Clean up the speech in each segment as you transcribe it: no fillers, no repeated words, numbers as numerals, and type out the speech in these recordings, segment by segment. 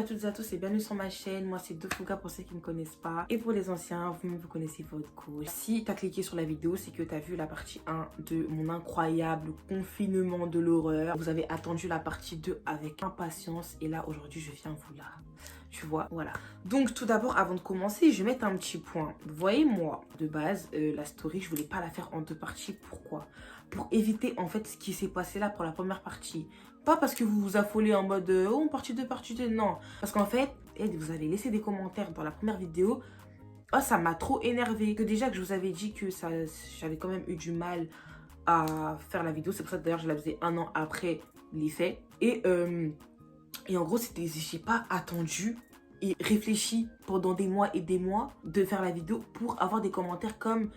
toutes et à tous et bienvenue sur ma chaîne. Moi c'est Dofouga pour ceux qui ne me connaissent pas. Et pour les anciens, vous connaissez votre coach. Si tu as cliqué sur la vidéo, c'est que tu as vu la partie 1 de mon incroyable confinement de l'horreur. Vous avez attendu la partie 2 avec impatience. Et là aujourd'hui je viens vous la... Tu vois, voilà. Donc tout d'abord, avant de commencer, je vais mettre un petit point. Vous voyez, moi, de base, la story, je voulais pas la faire en deux parties. Pourquoi? Pour éviter en fait ce qui s'est passé là pour la première partie. Pas parce que vous vous affolez en mode oh partie 2, partie 2, non. Parce qu'en fait, vous avez laissé des commentaires dans la première vidéo. Oh, ça m'a trop énervé. Que déjà que je vous avais dit que j'avais quand même eu du mal à faire la vidéo. C'est pour ça que d'ailleurs je la faisais un an après les faits. Et en gros, j'ai pas attendu et réfléchi pendant des mois et des mois de faire la vidéo pour avoir des commentaires comme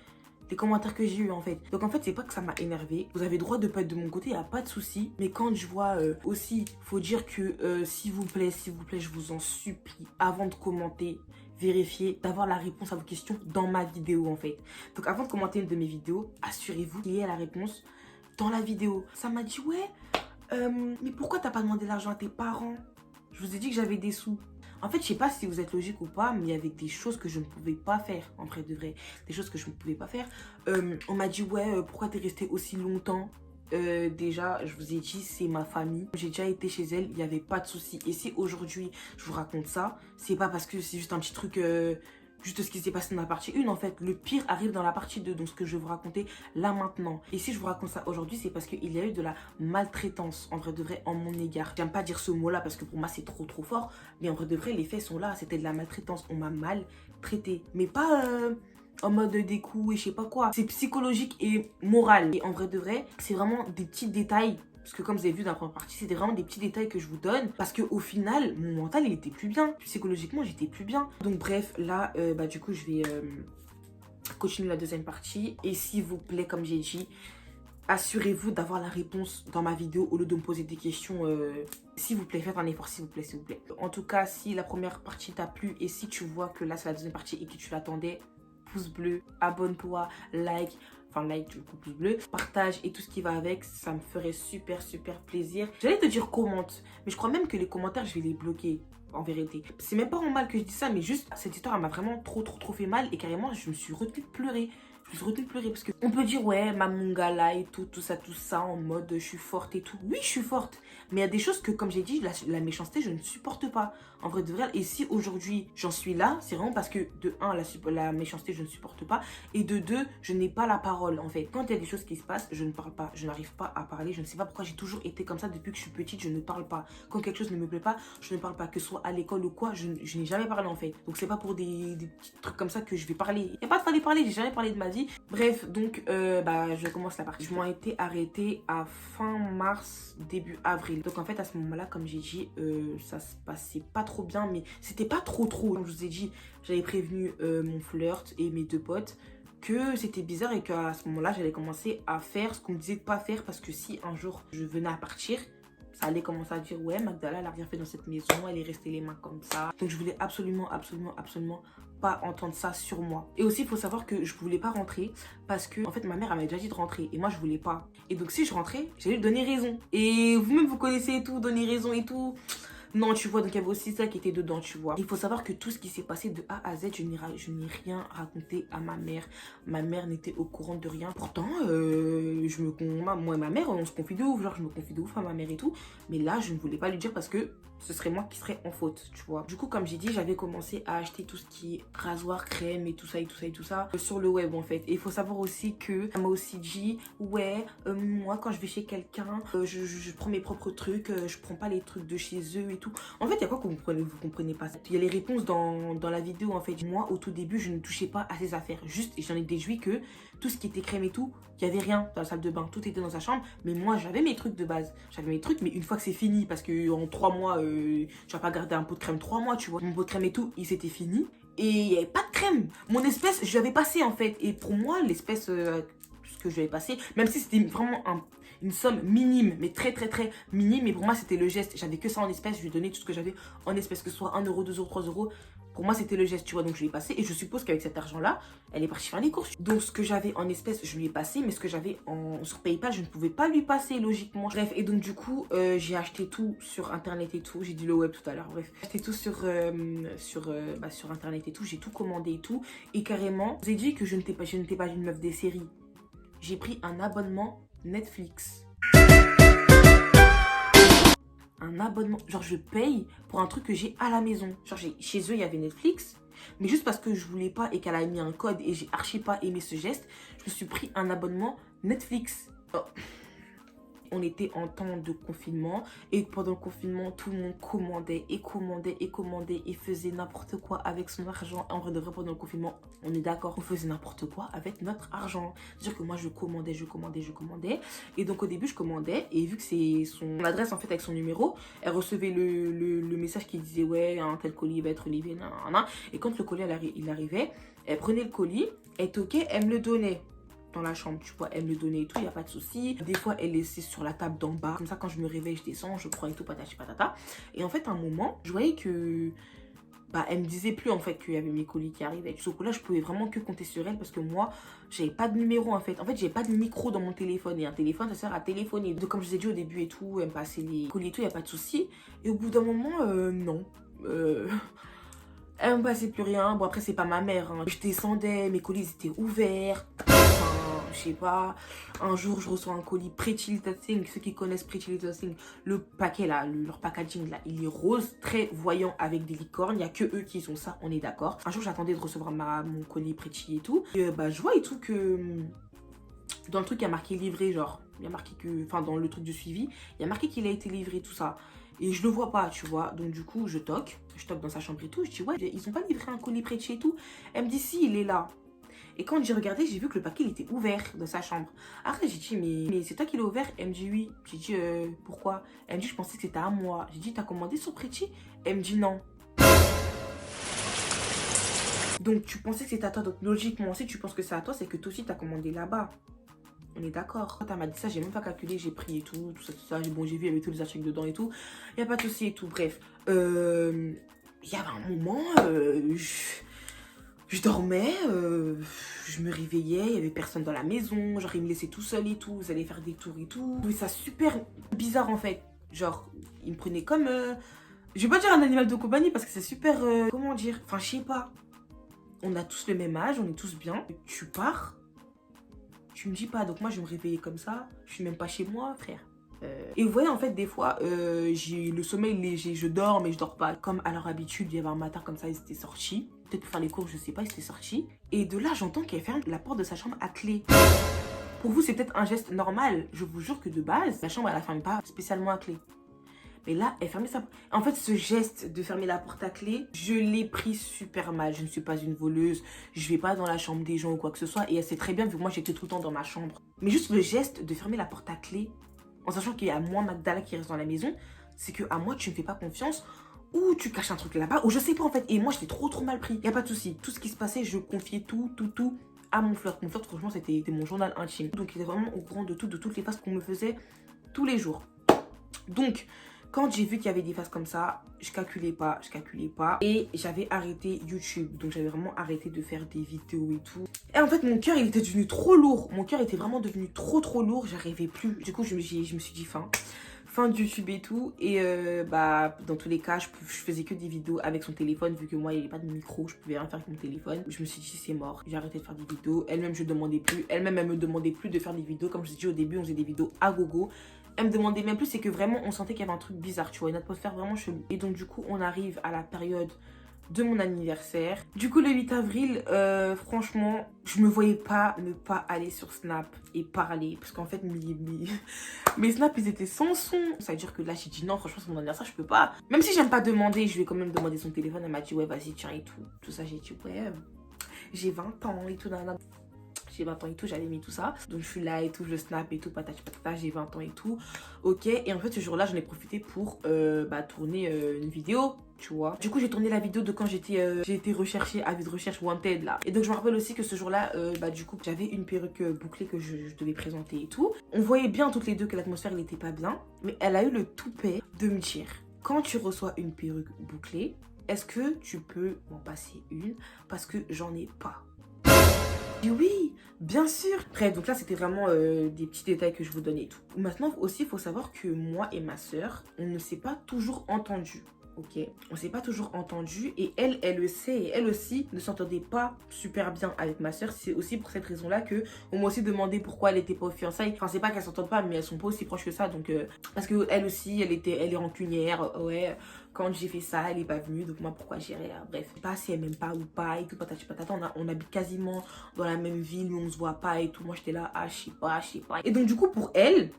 les commentaires que j'ai eu en fait. Donc en fait c'est pas que ça m'a énervé. Vous avez le droit de pas être de mon côté, y a pas de souci. Mais quand je vois aussi, faut dire que s'il vous plaît, je vous en supplie, avant de commenter, vérifiez d'avoir la réponse à vos questions dans ma vidéo en fait. Donc avant de commenter une de mes vidéos, assurez-vous qu'il y ait la réponse dans la vidéo. Ça m'a dit ouais, mais pourquoi t'as pas demandé l'argent à tes parents? Je vous ai dit que j'avais des sous. En fait, je sais pas si vous êtes logique ou pas, mais il y avait des choses que je ne pouvais pas faire, en vrai de vrai. Des choses que je ne pouvais pas faire. On m'a dit, ouais, pourquoi t'es resté aussi longtemps? Déjà, je vous ai dit, c'est ma famille. J'ai déjà été chez elle, il n'y avait pas de souci. Et si aujourd'hui, je vous raconte ça, c'est pas parce que c'est juste un petit truc... juste ce qui s'est passé dans la partie 1 en fait. Le pire arrive dans la partie 2. Donc ce que je vais vous raconter là maintenant. Et si je vous raconte ça aujourd'hui, c'est parce qu'il y a eu de la maltraitance en vrai de vrai en mon égard. J'aime pas dire ce mot là parce que pour moi c'est trop fort. Mais en vrai de vrai les faits sont là. C'était de la maltraitance. On m'a maltraité. Mais pas en mode des coups et je sais pas quoi. C'est psychologique et moral. Et en vrai de vrai c'est vraiment des petits détails. Parce que comme vous avez vu dans la première partie, c'était vraiment des petits détails que je vous donne. Parce qu'au final, mon mental, il était plus bien. Psychologiquement, j'étais plus bien. Donc bref, là, du coup, je vais continuer la deuxième partie. Et s'il vous plaît, comme j'ai dit, assurez-vous d'avoir la réponse dans ma vidéo au lieu de me poser des questions. S'il vous plaît, faites un effort, s'il vous plaît, s'il vous plaît. En tout cas, si la première partie t'a plu et si tu vois que là, c'est la deuxième partie et que tu l'attendais, pouce bleu, abonne-toi, like... Enfin, like, du coup, pouce bleu, partage et tout ce qui va avec, ça me ferait super plaisir. J'allais te dire commente, mais je crois même que les commentaires, je vais les bloquer, en vérité. C'est même pas en mal que je dis ça, mais juste, cette histoire, elle m'a vraiment trop fait mal et carrément, je me suis retenue de pleurer. Je me suis retenue de pleurer parce qu'on peut dire, ouais, ma mongala et tout ça, en mode, je suis forte et tout. Oui, je suis forte, mais il y a des choses que, comme j'ai dit, la méchanceté, je ne supporte pas. En vrai de vrai, et si aujourd'hui, j'en suis là, c'est vraiment parce que, de 1, la méchanceté, je ne supporte pas, et de 2, je n'ai pas la parole, en fait. Quand il y a des choses qui se passent, je ne parle pas, je n'arrive pas à parler, je ne sais pas pourquoi j'ai toujours été comme ça depuis que je suis petite, je ne parle pas. Quand quelque chose ne me plaît pas, je ne parle pas, que ce soit à l'école ou quoi, je n'ai jamais parlé, en fait. Donc c'est pas pour des petits trucs comme ça que je vais parler. Il n'y a pas de fallait parler, j'ai jamais parlé de ma vie. Bref, donc, je commence la partie. Je m'ai été arrêtée à fin mars, début avril. Donc en fait, à ce moment-là, comme j'ai dit, ça se passait pas trop bien, mais c'était pas trop. Comme je vous ai dit, j'avais prévenu mon flirt et mes deux potes que c'était bizarre et qu'à ce moment-là, j'allais commencer à faire ce qu'on me disait de pas faire parce que si un jour je venais à partir, ça allait commencer à dire ouais, Magdala, elle a rien fait dans cette maison, elle est restée les mains comme ça. Donc je voulais absolument pas entendre ça sur moi. Et aussi, il faut savoir que je voulais pas rentrer parce que, en fait, ma mère avait déjà dit de rentrer et moi, je voulais pas. Et donc, si je rentrais, j'allais lui donner raison. Et vous-même, vous connaissez et tout, donner raison et tout. Non, tu vois, donc il y avait aussi ça qui était dedans, tu vois. Il faut savoir que tout ce qui s'est passé de A à Z, je n'ai rien raconté à ma mère. Ma mère n'était au courant de rien. Pourtant, moi et ma mère, on se confie de ouf. Genre, je me confie de ouf à ma mère et tout. Mais là, je ne voulais pas lui dire parce que ce serait moi qui serais en faute, tu vois. Du coup, comme j'ai dit, j'avais commencé à acheter tout ce qui est rasoir, crème et tout ça sur le web, en fait. Et il faut savoir aussi que elle m'a aussi dit, ouais, moi, quand je vais chez quelqu'un, je prends mes propres trucs, je prends pas les trucs de chez eux et tout. En fait, il y a quoi que vous comprenez pas? Il y a les réponses dans la vidéo, en fait. Moi, au tout début, je ne touchais pas à ces affaires. Juste, j'en ai déduit que tout ce qui était crème et tout, il n'y avait rien dans la salle de bain. Tout était dans sa chambre. Mais moi, j'avais mes trucs de base. J'avais mes trucs, mais une fois que c'est fini, parce que en 3 mois, tu vas pas garder un pot de crème 3 mois, tu vois. Mon pot de crème et tout, il s'était fini. Et il n'y avait pas de crème. Mon espèce, je l'avais passé, en fait. Et pour moi, l'espèce... ce que je lui avais passé, même si c'était vraiment une somme minime, mais très minime, mais pour moi c'était le geste, j'avais que ça en espèces, je lui donnais tout ce que j'avais en espèces, que ce soit 1 euro, 2 euros, 3 euros, Pour moi, c'était le geste, tu vois, donc je lui ai passé. Et je suppose qu'avec cet argent-là, elle est partie faire les courses. Donc, ce que j'avais en espèces, je lui ai passé. Mais ce que j'avais sur PayPal, je ne pouvais pas lui passer, logiquement. Bref, et donc, du coup, j'ai acheté tout sur Internet et tout. J'ai dit le web tout à l'heure, bref. J'ai acheté tout sur Internet et tout. J'ai tout commandé et tout. Et carrément, je vous ai dit que je n'étais pas une meuf des séries. J'ai pris un abonnement Netflix. Un abonnement, genre je paye pour un truc que j'ai à la maison. Genre chez eux il y avait Netflix, mais juste parce que je voulais pas et qu'elle a mis un code et j'ai archi pas aimé ce geste, je me suis pris un abonnement Netflix. Oh. On était en temps de confinement et pendant le confinement, tout le monde commandait et faisait n'importe quoi avec son argent. En vrai de vrai, pendant le confinement, on est d'accord, on faisait n'importe quoi avec notre argent. C'est-à-dire que moi, je commandais. Et donc, au début, je commandais et vu que c'est son adresse, en fait, avec son numéro, elle recevait le message qui disait « Ouais, un tel colis va être livré, nanana. » Et quand le colis, il arrivait, elle prenait le colis, elle toquait, elle me le donnait. Dans la chambre, tu vois, elle me le donnait et tout, il n'y a pas de souci. Des fois, elle laissait sur la table d'en bas. Comme ça, quand je me réveille, je descends, je prends et tout, patati patata. Et en fait, à un moment, je voyais que... Bah, elle me disait plus, en fait, qu'il y avait mes colis qui arrivaient. Sauf que là, je pouvais vraiment que compter sur elle parce que moi, j'avais pas de numéro, en fait. En fait, j'avais pas de micro dans mon téléphone. Et un téléphone, ça sert à téléphoner. Donc, comme je vous ai dit au début et tout, elle me passait les colis et tout, il n'y a pas de souci. Et au bout d'un moment, non. Elle me passait plus rien. Bon, après, c'est pas ma mère. Hein. Je descendais, mes colis étaient ouverts. Je sais pas, un jour je reçois un colis Pretty Little Thing. Ceux qui connaissent Pretty Little Thing, le paquet là, leur packaging là, il est rose, très voyant avec des licornes. Il n'y a que eux qui ont ça, on est d'accord. Un jour j'attendais de recevoir mon colis Pretty et tout. Et bah je vois et tout que dans le truc il y a marqué livré, genre, il y a marqué que, enfin dans le truc de suivi, il y a marqué qu'il a été livré, tout ça. Et je le vois pas, tu vois. Donc du coup je toque dans sa chambre et tout. Je dis ouais, ils ont pas livré un colis Pretty et tout. Elle me dit si, il est là. Et quand j'ai regardé, j'ai vu que le paquet il était ouvert dans sa chambre. Après, j'ai dit, mais c'est toi qui l'as ouvert? Elle me dit oui. J'ai dit, pourquoi? Elle me dit, je pensais que c'était à moi. J'ai dit, t'as commandé sur Pretty? Elle me dit non. Donc, tu pensais que c'était à toi. Donc, logiquement, si tu penses que c'est à toi, c'est que toi aussi, t'as commandé là-bas. On est d'accord. Quand elle m'a dit ça, j'ai même pas calculé, j'ai pris et tout ça. Bon, j'ai vu, il y avait tous les articles dedans et tout. Il n'y a pas de souci et tout. Bref, il y avait un moment, je dormais, je me réveillais, il n'y avait personne dans la maison, genre ils me laissaient tout seul et tout, ils allaient faire des tours et tout. Je trouvais ça super bizarre en fait, genre ils me prenaient comme, je vais pas dire un animal de compagnie parce que c'est super, comment dire, enfin je sais pas. On a tous le même âge, on est tous bien, tu pars, tu me dis pas, donc moi je me réveillais comme ça, je suis même pas chez moi frère. Et vous voyez en fait des fois j'ai le sommeil léger, je dors mais je dors pas. Comme à leur habitude, il y avait un matin comme ça, ils étaient sortis. Peut-être pour faire les courses, je sais pas, ils étaient sortis. Et de là j'entends qu'elle ferme la porte de sa chambre à clé. Pour vous c'est peut-être un geste normal. Je vous jure que de base, la chambre elle la ferme pas spécialement à clé. Mais là, elle fermait sa porte. En fait, ce geste de fermer la porte à clé, je l'ai pris super mal. Je ne suis pas une voleuse. Je vais pas dans la chambre des gens ou quoi que ce soit. Et elle sait très bien, vu que moi, j'étais tout le temps dans ma chambre. Mais juste le geste de fermer la porte à clé, en sachant qu'il y a moi, Magdala, qui reste dans la maison, c'est que à moi, tu me fais pas confiance. Ou tu caches un truc là-bas, ou je sais pas en fait. Et moi, j'étais trop mal pris. Y a pas de souci. Tout ce qui se passait, je confiais tout à mon flirt. Mon flirt, franchement, c'était mon journal intime. Donc, il était vraiment au courant de tout, de toutes les faces qu'on me faisait tous les jours. Donc, quand j'ai vu qu'il y avait des faces comme ça, je calculais pas. Et j'avais arrêté YouTube. Donc, j'avais vraiment arrêté de faire des vidéos et tout. Et en fait, mon cœur, il était devenu trop lourd. Mon cœur était vraiment devenu trop lourd. J'arrivais plus. Du coup, je me suis dit fin de YouTube et tout. Et bah, dans tous les cas, je faisais que des vidéos avec son téléphone. Vu que moi, il n'y avait pas de micro, je pouvais rien faire avec mon téléphone. Je me suis dit, c'est mort. J'ai arrêté de faire des vidéos. Elle-même, je demandais plus. Elle-même, elle me demandait plus de faire des vidéos. Comme je vous ai dit au début, on faisait des vidéos à gogo. Elle me demandait même plus, c'est que vraiment, on sentait qu'il y avait un truc bizarre, tu vois, une atmosphère vraiment chelou. Et donc, du coup, on arrive à la période de mon anniversaire. Du coup, le 8 avril, franchement, je me voyais pas ne pas aller sur Snap et parler. Parce qu'en fait, mes snaps, ils étaient sans son. Ça veut dire que là, j'ai dit non, franchement, c'est mon anniversaire, je peux pas. Même si j'aime pas demander, je lui ai quand même demandé son téléphone. Elle m'a dit, ouais, vas-y, tiens et tout. Tout ça, j'ai dit, ouais, j'ai 20 ans et tout, j'ai 20 ans et tout, j'avais mis tout ça. Donc je suis là et tout, je snap et tout, patati patata, j'ai 20 ans et tout. Ok, et en fait ce jour-là, j'en ai profité pour tourner une vidéo, tu vois. Du coup, j'ai tourné la vidéo de quand j'ai été recherchée, avis de recherche wanted là. Et donc je me rappelle aussi que ce jour-là, du coup, j'avais une perruque bouclée que je devais présenter et tout. On voyait bien toutes les deux que l'atmosphère, elle n'était pas bien. Mais elle a eu le toupet de me dire, quand tu reçois une perruque bouclée, est-ce que tu peux m'en passer une parce que j'en ai pas. Et oui, bien sûr. Bref, donc là, c'était vraiment des petits détails que je vous donnais et tout. Maintenant aussi, il faut savoir que moi et ma sœur, on ne s'est pas toujours entendus. Ok, on s'est pas toujours entendu et elle le sait et elle aussi ne s'entendait pas super bien avec ma soeur. C'est aussi pour cette raison-là que on m'a aussi demandé pourquoi elle était pas fiançaille. Enfin, c'est pas qu'elles s'entendent pas, mais elles sont pas aussi proches que ça. Donc, parce que elle aussi, elle est rancunière. Ouais, quand j'ai fait ça, elle est pas venue. Donc moi, pourquoi j'irais? Bref, pas si elle m'aime pas ou pas et tout. Patati patata. On habite quasiment dans la même ville, mais on se voit pas et tout. Moi, j'étais là, ah, je sais pas. Et donc du coup, pour elle,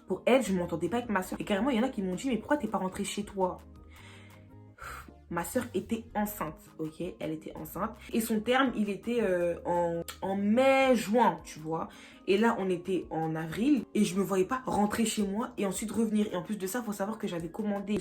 je m'entendais pas avec ma soeur. Et carrément, il y en a qui m'ont dit, mais pourquoi t'es pas rentrée chez toi? Ma soeur était enceinte, ok? Elle était enceinte. Et son terme, il était en mai-juin, tu vois. Et là, on était en avril. Et je me voyais pas rentrer chez moi et ensuite revenir. Et en plus de ça, il faut savoir que j'avais commandé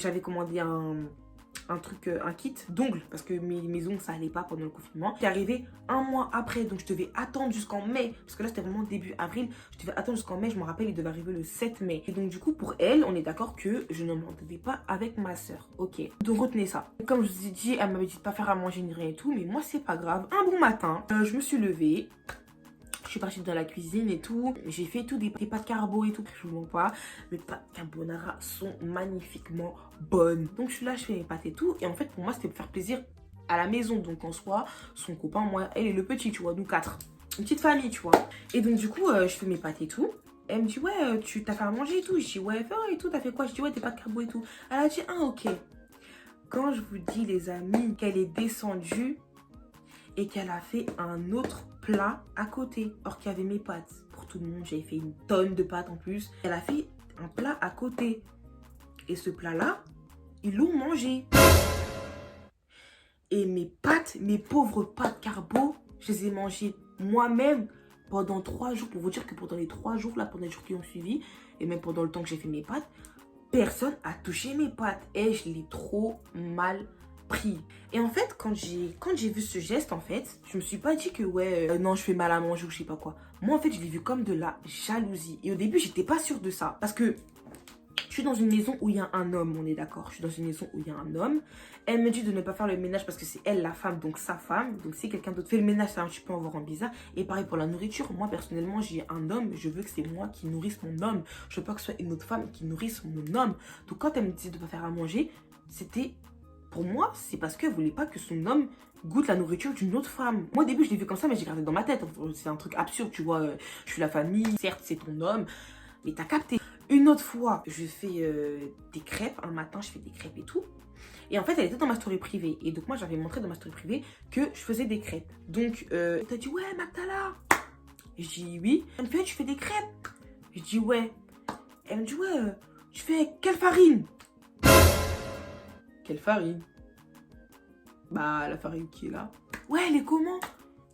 un kit d'ongles parce que mes ongles ça allait pas pendant le confinement qui est arrivé un mois après, donc je devais attendre jusqu'en mai parce que là c'était vraiment début avril, je devais attendre jusqu'en mai, je me rappelle il devait arriver le 7 mai et donc du coup pour elle on est d'accord que je ne m'entendais pas avec ma soeur, ok, donc retenez ça. Comme je vous ai dit, elle m'avait dit de pas faire à manger ni rien et tout, mais moi c'est pas grave. Un bon matin je me suis levée, je suis partie dans la cuisine et tout. J'ai fait tout des pâtes carbo et tout. Je vous mens pas. Mes pâtes carbonara sont magnifiquement bonnes. Donc je suis là, je fais mes pâtes et tout. Et en fait, pour moi, c'était pour faire plaisir à la maison. Donc en soi, son copain, moi, elle et le petit, tu vois, nous quatre. Une petite famille, tu vois. Et donc du coup, je fais mes pâtes et tout. Elle me dit, ouais, tu t'as fait à manger et tout. Je dis, ouais, fais et tout. T'as fait quoi? Je dis, ouais, des pâtes carbo et tout. Elle a dit, ah, ok. Quand je vous dis, les amis, qu'elle est descendue et qu'elle a fait un autre plat à côté, or qu'il y avait mes pâtes. Pour tout le monde, j'avais fait une tonne de pâtes en plus. Elle a fait un plat à côté. Et ce plat-là, ils l'ont mangé. Et mes pâtes, mes pauvres pâtes carbo, je les ai mangées moi-même pendant 3 jours. Pour vous dire que pendant les 3 jours, là, pendant les jours qui ont suivi, et même pendant le temps que j'ai fait mes pâtes, personne a touché mes pâtes. Et je l'ai trop mal pris. Et en fait, quand j'ai vu ce geste, en fait, je me suis pas dit que ouais, non, je fais mal à manger ou je sais pas quoi. Moi, en fait, je l'ai vu comme de la jalousie. Et au début, j'étais pas sûre de ça. Parce que je suis dans une maison où il y a un homme, on est d'accord. Je suis dans une maison où il y a un homme. Elle me dit de ne pas faire le ménage parce que c'est elle la femme, donc sa femme. Donc si quelqu'un d'autre fait le ménage, ça un petit peu en voir bizarre. Et pareil pour la nourriture. Moi, personnellement, j'ai un homme. Je veux que c'est moi qui nourrisse mon homme. Je veux pas que ce soit une autre femme qui nourrisse mon homme. Donc quand elle me disait de ne pas faire à manger, c'était... Pour moi, c'est parce qu'elle voulait pas que son homme goûte la nourriture d'une autre femme. Moi, au début, je l'ai vu comme ça, mais j'ai gardé dans ma tête. C'est un truc absurde, tu vois. Je suis la famille, certes, c'est ton homme, mais t'as capté. Une autre fois, je fais des crêpes. Un matin, je fais des crêpes et tout. Et en fait, elle était dans ma story privée. Et donc, moi, j'avais montré dans ma story privée que je faisais des crêpes. Donc, elle t'a dit, ouais, Magdala. Je dis, oui. Elle me fait, tu fais des crêpes? Je dis, ouais. Elle me dit, ouais, tu fais quelle farine? Quelle farine? Bah, la farine qui est là. Ouais, elle est comment?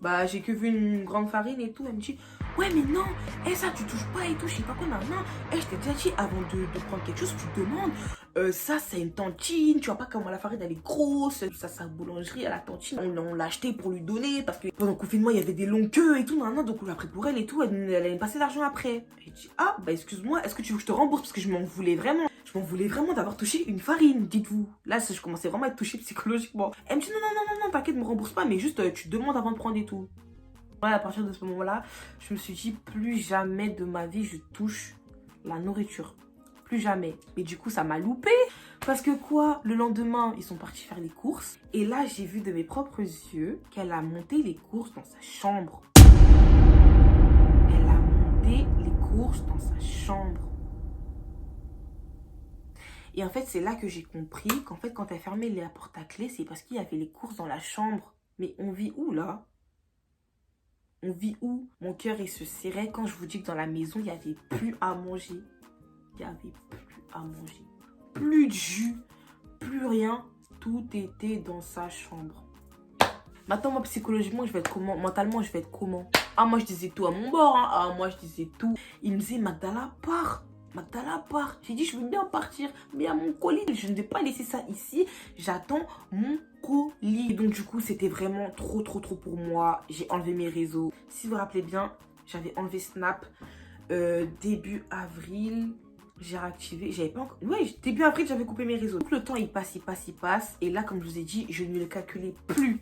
Bah, j'ai que vu une grande farine et tout. Elle me dit, ouais, mais non, ça, tu touches pas et tout, je sais pas quoi, maintenant. Je t'ai déjà dit, avant de prendre quelque chose, tu demandes, ça, c'est une tantine, tu vois pas comment la farine, elle est grosse. Ça, c'est une boulangerie à la tantine. On l'a acheté pour lui donner parce que pendant le confinement, il y avait des longues queues et tout, donc on l'a pris pour elle et tout. Elle allait me passer l'argent après. J'ai dit, ah, bah, excuse-moi, est-ce que tu veux que je te rembourse? Parce que je m'en voulais vraiment. Je m'en voulais vraiment d'avoir touché une farine, dites-vous. Là, je commençais vraiment à être touchée psychologiquement. Elle me dit, non, t'inquiète, me rembourse pas, mais juste, tu demandes avant de prendre et tout. Ouais, à partir de ce moment-là, je me suis dit, plus jamais de ma vie, je touche la nourriture. Plus jamais. Mais du coup, ça m'a loupé. Parce que quoi, le lendemain, ils sont partis faire les courses. Et là, j'ai vu de mes propres yeux qu'elle a monté les courses dans sa chambre. Elle a monté les courses dans sa chambre. Et en fait, c'est là que j'ai compris qu'en fait, quand elle fermait la porte à clé, c'est parce qu'il y avait les courses dans la chambre. Mais on vit où, là? On vit où? Mon cœur, il se serrait quand je vous dis que dans la maison, il n'y avait plus à manger. Il n'y avait plus à manger. Plus de jus, plus rien. Tout était dans sa chambre. Maintenant, moi, psychologiquement, je vais être comment? Mentalement, je vais être comment? Ah, moi, je disais tout à mon bord. Hein. Ah, moi, je disais tout. Il me disait, Magdala, pars. Magdala, pars. J'ai dit, je veux bien partir, mais à mon colis. Je ne vais pas laisser ça ici. J'attends mon colis. Et donc, du coup, c'était vraiment trop pour moi. J'ai enlevé mes réseaux. Si vous vous rappelez bien, j'avais enlevé Snap début avril. j'ai réactivé, j'avais pas encore... Ouais, début avril, j'avais coupé mes réseaux. Donc le temps, il passe, il passe, il passe. Et là, comme je vous ai dit, je ne le calculais plus.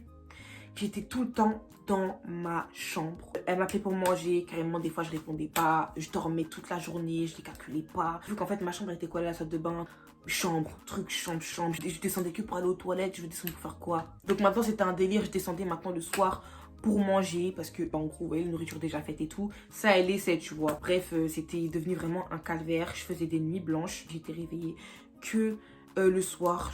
J'étais tout le temps dans ma chambre. Elle m'appelait pour manger, carrément, des fois, je répondais pas. Je dormais toute la journée, je les calculais pas. Vu qu'en fait, ma chambre était collée à la salle de bain. Chambre, truc, chambre, chambre. Je descendais que pour aller aux toilettes, je descendais pour faire quoi? Donc maintenant, c'était un délire. Je descendais maintenant le soir pour manger parce que, en gros, ouais, la nourriture déjà faite et tout. Ça, elle essaie, tu vois. Bref, c'était devenu vraiment un calvaire. Je faisais des nuits blanches. J'étais réveillée que le soir.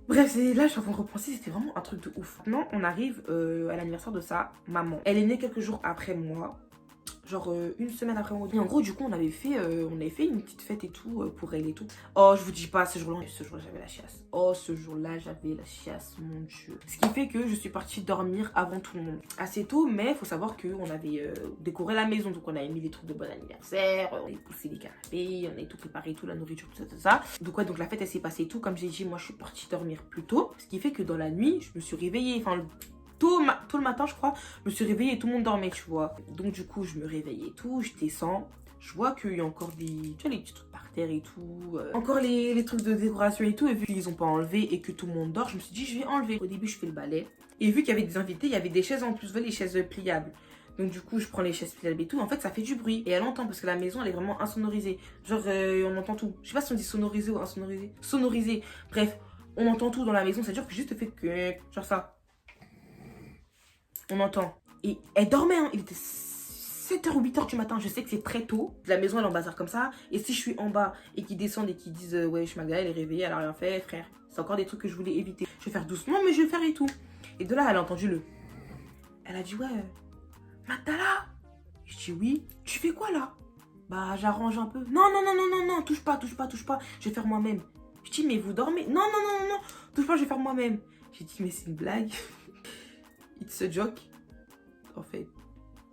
Bref, là, je suis en train de repenser, c'était vraiment un truc de ouf. Maintenant, on arrive à l'anniversaire de sa maman. Elle est née quelques jours après moi. Genre une semaine après moi. Et en gros, du coup, on avait fait une petite fête et tout pour elle et tout. Oh, je vous dis pas, ce jour-là, j'avais la chiasse. Oh, ce jour-là, j'avais la chiasse, mon Dieu. Ce qui fait que je suis partie dormir avant tout le monde. Assez tôt, mais il faut savoir qu'on avait décoré la maison. Donc, on avait mis les trucs de bon anniversaire, on avait poussé les canapés, on avait tout préparé, tout, la nourriture, tout ça, tout ça. Donc, ouais, donc la fête, elle s'est passée et tout. Comme j'ai dit, moi, je suis partie dormir plus tôt. Ce qui fait que dans la nuit, je me suis réveillée. Enfin, tout le matin, je crois, je me suis réveillée et tout le monde dormait, tu vois. Donc, du coup, je me réveille et tout, je descends. Je vois qu'il y a encore des, tu vois, les petits trucs par terre et tout. Encore les trucs de décoration et tout. Et vu qu'ils ont pas enlevé et que tout le monde dort, je me suis dit, je vais enlever. Au début, je fais le balai. Et vu qu'il y avait des invités, il y avait des chaises en plus, les chaises pliables. Donc, du coup, je prends les chaises pliables et tout. En fait, ça fait du bruit. Et elle entend parce que la maison, elle est vraiment insonorisée. Genre, on entend tout. Je sais pas si on dit sonorisé ou insonorisé. Sonorisé. Bref, on entend tout dans la maison. C'est-à-dire que juste le fait que, genre ça. On entend. Et elle dormait, hein. Il était 7h ou 8h du matin. Je sais que c'est très tôt. La maison, elle est en bazar comme ça. Et si je suis en bas et qu'ils descendent et qu'ils disent ouais, Magda, elle est réveillée, elle a rien fait, frère. C'est encore des trucs que je voulais éviter. Je vais faire doucement, mais je vais faire et tout. Et de là, elle a entendu le. Elle a dit ouais, Magdala. Je dis oui. Tu fais quoi là? Bah, j'arrange un peu. Non, non, non, non, non, non. Touche pas, touche pas, touche pas. Je vais faire moi-même. Je dis mais vous dormez? Non, non, non, non, non. Touche pas, je vais faire moi-même. J'ai dit mais c'est une blague. It's a joke. En fait,